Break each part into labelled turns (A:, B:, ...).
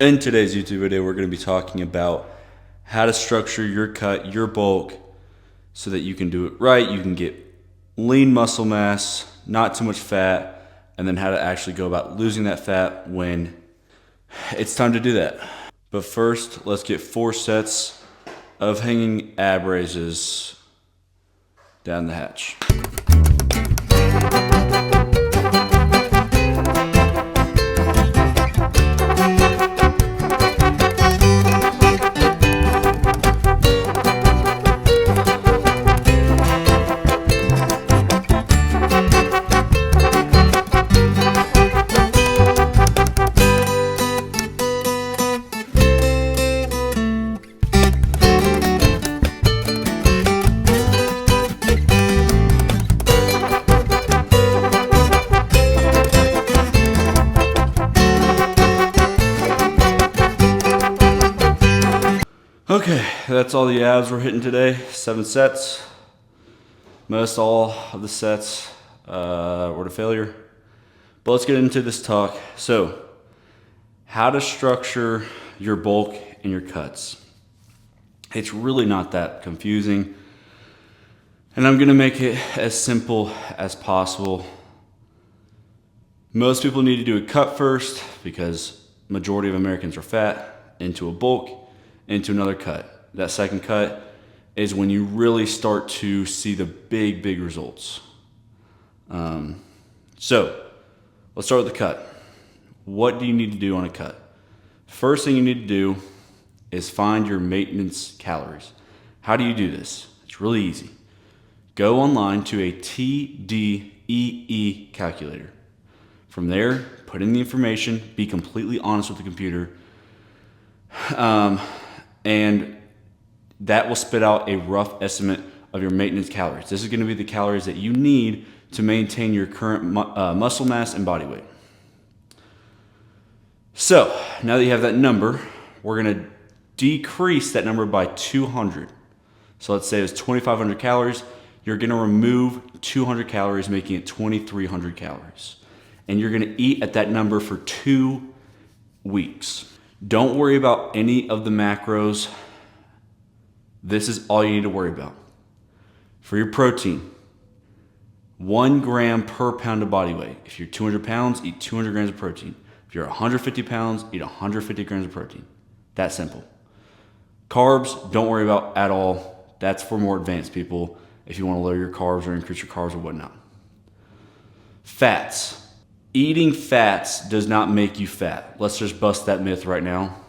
A: In today's YouTube video, we're going to be talking about how to structure your cut, your bulk, so that you can do it right. You can get lean muscle mass, not too much fat, and then how to actually go about losing that fat when it's time to do that. But first, let's get 4 sets of hanging ab raises down the hatch. Okay, that's all the abs we're hitting today. 7 sets. Most all of the sets were to failure. But let's get into this talk. So, how to structure your bulk and your cuts. It's really not that confusing. And I'm gonna make it as simple as possible. Most people need to do a cut first because majority of Americans are fat, into a bulk, into another cut. That second cut is when you really start to see the big results. So let's start with the cut. What do you need to do on a cut? First thing you need to do is find your maintenance calories. How do you do this? It's really easy. Go online to a TDEE calculator. From there, put in the information, be completely honest with the computer, and that will spit out a rough estimate of your maintenance calories. This is going to be the calories that you need to maintain your current muscle mass and body weight. So now that you have that number, we're going to decrease that number by 200. So let's say it's 2,500 calories. You're going to remove 200 calories, making it 2,300 calories. And you're going to eat at that number for 2 weeks. Don't worry about any of the macros. This is all you need to worry about. For your protein, 1 gram per pound of body weight. If you're 200 pounds, eat 200 grams of protein. If you're 150 pounds, eat 150 grams of protein. That simple. Carbs, don't worry about at all. That's for more advanced people if you want to lower your carbs or increase your carbs or whatnot. Fats. Eating fats does not make you fat. Let's just bust that myth right now.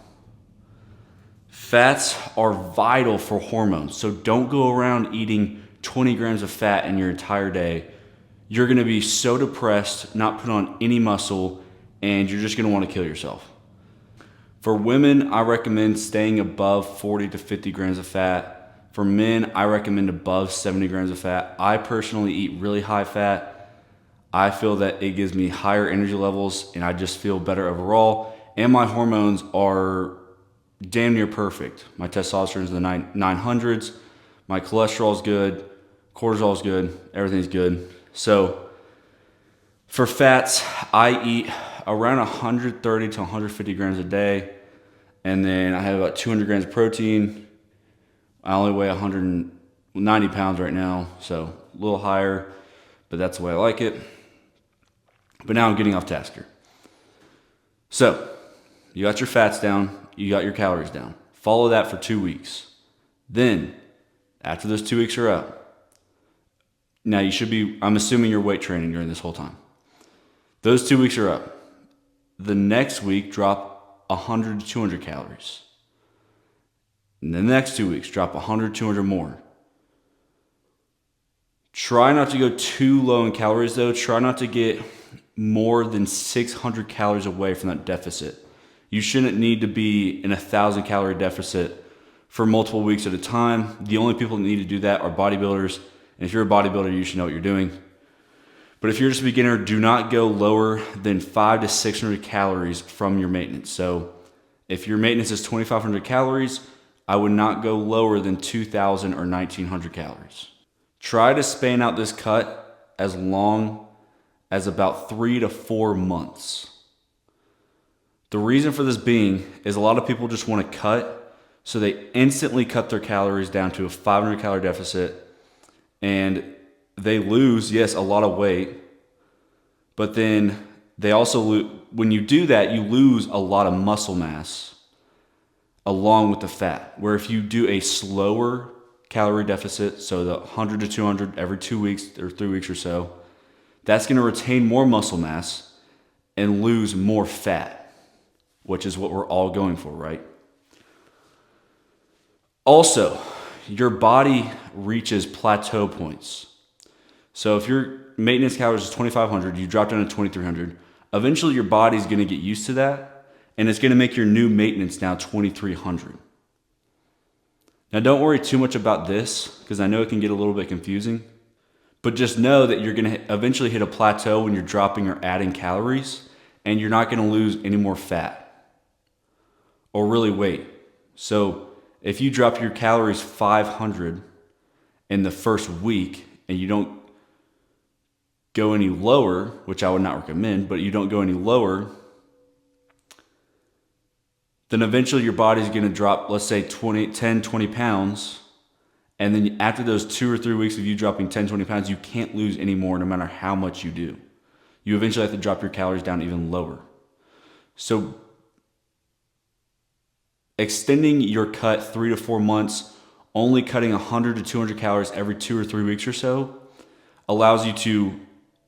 A: Fats are vital for hormones, so don't go around eating 20 grams of fat in your entire day. You're gonna be so depressed, not put on any muscle, and you're just gonna wanna kill yourself. For women, I recommend staying above 40 to 50 grams of fat. For men, I recommend above 70 grams of fat. I personally eat really high fat. I feel that it gives me higher energy levels and I just feel better overall. And my hormones are damn near perfect. My testosterone is in the 900s. My cholesterol is good. Cortisol is good. Everything's good. So for fats, I eat around 130 to 150 grams a day. And then I have about 200 grams of protein. I only weigh 190 pounds right now, so a little higher, but that's the way I like it. But now I'm getting off task here. So, you got your fats down, you got your calories down. Follow that for 2 weeks. Then, after those 2 weeks are up, now you should be, I'm assuming you're weight training during this whole time. Those 2 weeks are up. The next week, drop 100 to 200 calories. And the next 2 weeks, drop 100, 200 more. Try not to go too low in calories though. Try not to get more than 600 calories away from that deficit. You shouldn't need to be in 1,000 calorie deficit for multiple weeks at a time. The only people that need to do that are bodybuilders. And if you're a bodybuilder, you should know what you're doing. But if you're just a beginner, do not go lower than 500 to 600 calories from your maintenance. So if your maintenance is 2,500 calories, I would not go lower than 2,000 or 1,900 calories. Try to span out this cut as long as about 3 to 4 months. The reason for this being is a lot of people just want to cut, so they instantly cut their calories down to a 500 calorie deficit, and they lose, yes, a lot of weight, but then they also lose, when you do that, you lose a lot of muscle mass along with the fat. Where if you do a slower calorie deficit, so the 100 to 200 every 2 weeks or 3 weeks or so, that's going to retain more muscle mass and lose more fat, which is what we're all going for, right? Also, your body reaches plateau points. So if your maintenance calories is 2,500, you drop down to 2,300, eventually your body's going to get used to that, and it's going to make your new maintenance now 2,300. Now don't worry too much about this, because I know it can get a little bit confusing, but just know that you're going to eventually hit a plateau when you're dropping or adding calories, and you're not going to lose any more fat or really weight. So if you drop your calories 500 in the first week and you don't go any lower, which I would not recommend, but you don't go any lower, then eventually your body's going to drop, let's say 10, 20 pounds. And then after those 2 or 3 weeks of you dropping 10, 20 pounds, you can't lose any more no matter how much you do. You eventually have to drop your calories down even lower. So extending your cut 3 to 4 months, only cutting 100 to 200 calories every 2 or 3 weeks or so, allows you to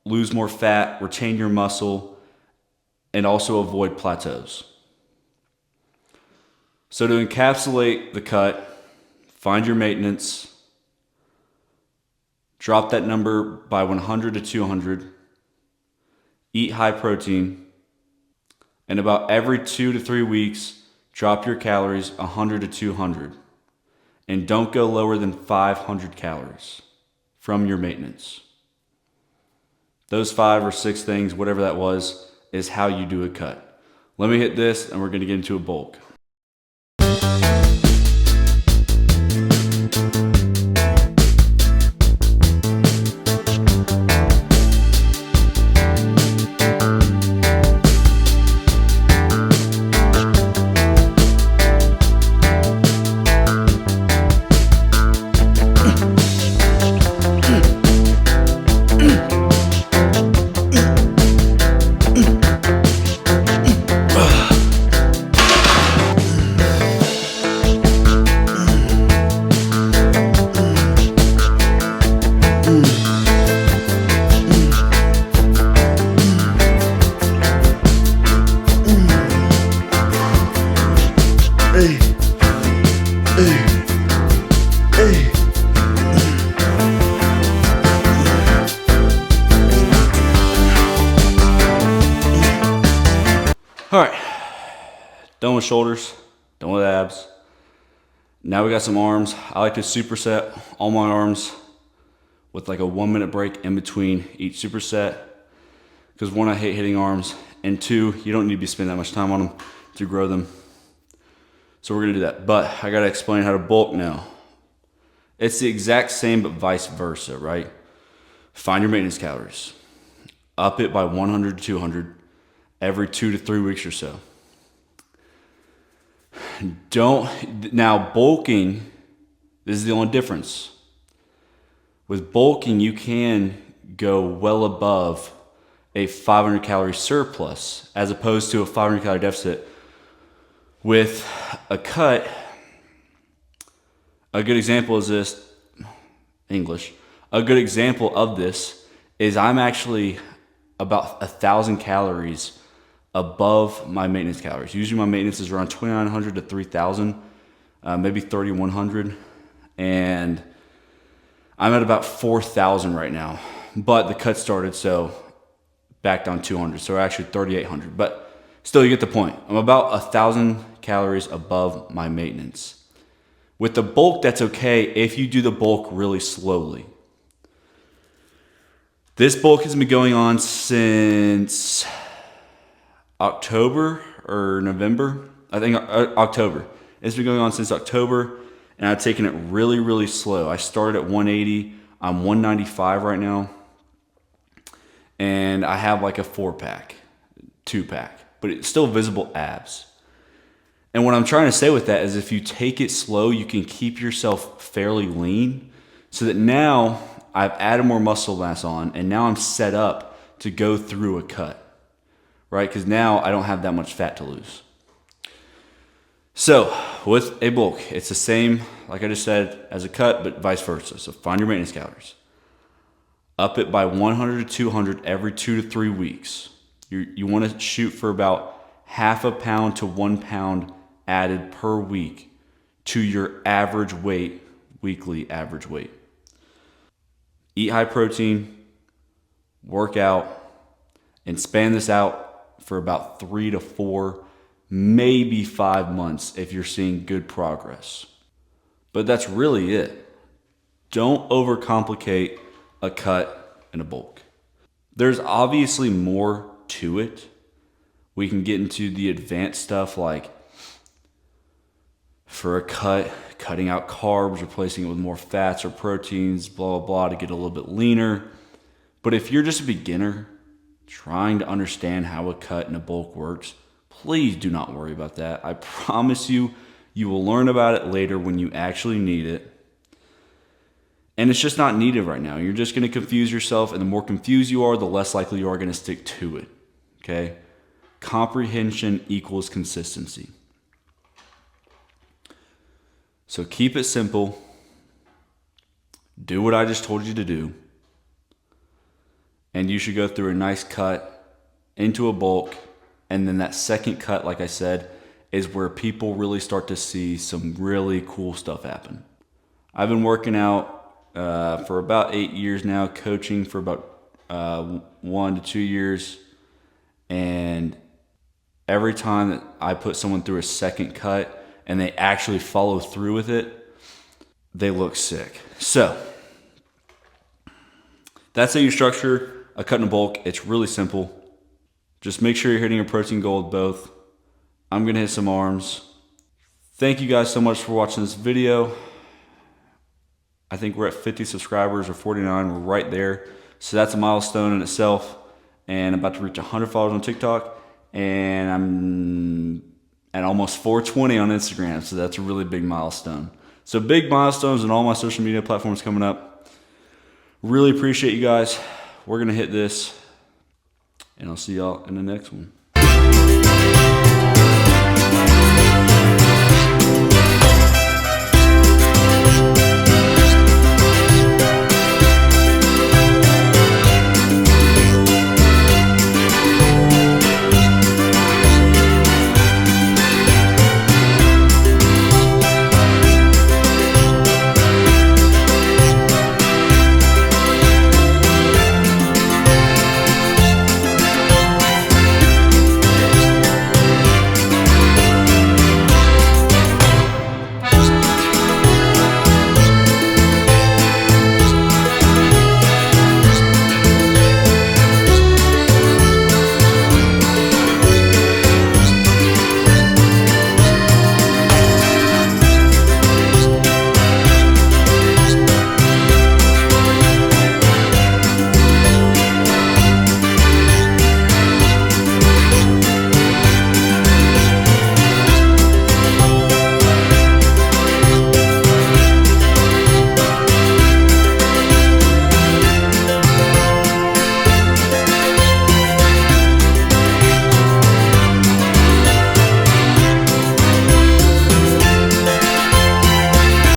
A: lose more fat, retain your muscle, and also avoid plateaus. So to encapsulate the cut, find your maintenance, drop that number by 100 to 200, eat high protein, and about every 2 to 3 weeks, drop your calories 100 to 200. And don't go lower than 500 calories from your maintenance. Those 5 or 6 things, whatever that was, is how you do a cut. Let me hit this and we're going to get into a bulk. All right, done with shoulders, done with abs. Now we got some arms. I like to superset all my arms with like a 1 minute break in between each superset, because 1, I hate hitting arms, and 2, you don't need to be spending that much time on them to grow them. So we're gonna do that, but I gotta explain how to bulk now. It's the exact same, but vice versa, right? Find your maintenance calories. Up it by 100 to 200 every 2 to 3 weeks or so. Now bulking, this is the only difference. With bulking, you can go well above a 500 calorie surplus as opposed to a 500 calorie deficit. With a cut, a good example is this, English. A good example of this is I'm actually about 1,000 calories above my maintenance calories. Usually my maintenance is around 2,900 to 3,000, maybe 3,100. And I'm at about 4,000 right now, but the cut started, so back down 200. So we're actually 3,800, but still you get the point. I'm about 1,000 calories above my maintenance. With the bulk, that's okay if you do the bulk really slowly. This bulk has been going on since October or November. I think October. It's been going on since October, and I've taken it really, really slow. I started at 180. I'm 195 right now, and I have like a 4-pack, 2-pack. but it's still visible abs. And what I'm trying to say with that is if you take it slow, you can keep yourself fairly lean so that now I've added more muscle mass on and now I'm set up to go through a cut, right? Because now I don't have that much fat to lose. So with a bulk, it's the same, like I just said, as a cut, but vice versa. So find your maintenance calories. Up it by 100 to 200 every 2 to 3 weeks. You want to shoot for about half a pound to 1 pound added per week to your average weight, weekly average weight. Eat high protein, work out, and span this out for about 3 to 4, maybe 5 months if you're seeing good progress. But that's really it. Don't overcomplicate a cut and a bulk. There's obviously more to it. We can get into the advanced stuff like for a cut, cutting out carbs, replacing it with more fats or proteins, blah, blah, blah, to get a little bit leaner. But if you're just a beginner trying to understand how a cut and a bulk works, please do not worry about that. I promise you, you will learn about it later when you actually need it. And it's just not needed right now. You're just going to confuse yourself, and the more confused you are, the less likely you are going to stick to it. Okay? Comprehension equals consistency. So keep it simple. Do what I just told you to do. And you should go through a nice cut into a bulk. And then that second cut, like I said, is where people really start to see some really cool stuff happen. I've been working out for about 8 years now, coaching for about 1 to 2 years. And every time that I put someone through a second cut and they actually follow through with it, they look sick. So that's how you structure a cut and a bulk. It's really simple. Just make sure you're hitting your protein goal with both. I'm going to hit some arms. Thank you guys so much for watching this video. I think we're at 50 subscribers or 49. We're right there. So that's a milestone in itself. And I'm about to reach 100 followers on TikTok. And I'm at almost 420 on Instagram. So that's a really big milestone. So big milestones in all my social media platforms coming up. Really appreciate you guys. We're going to hit this. And I'll see y'all in the next one.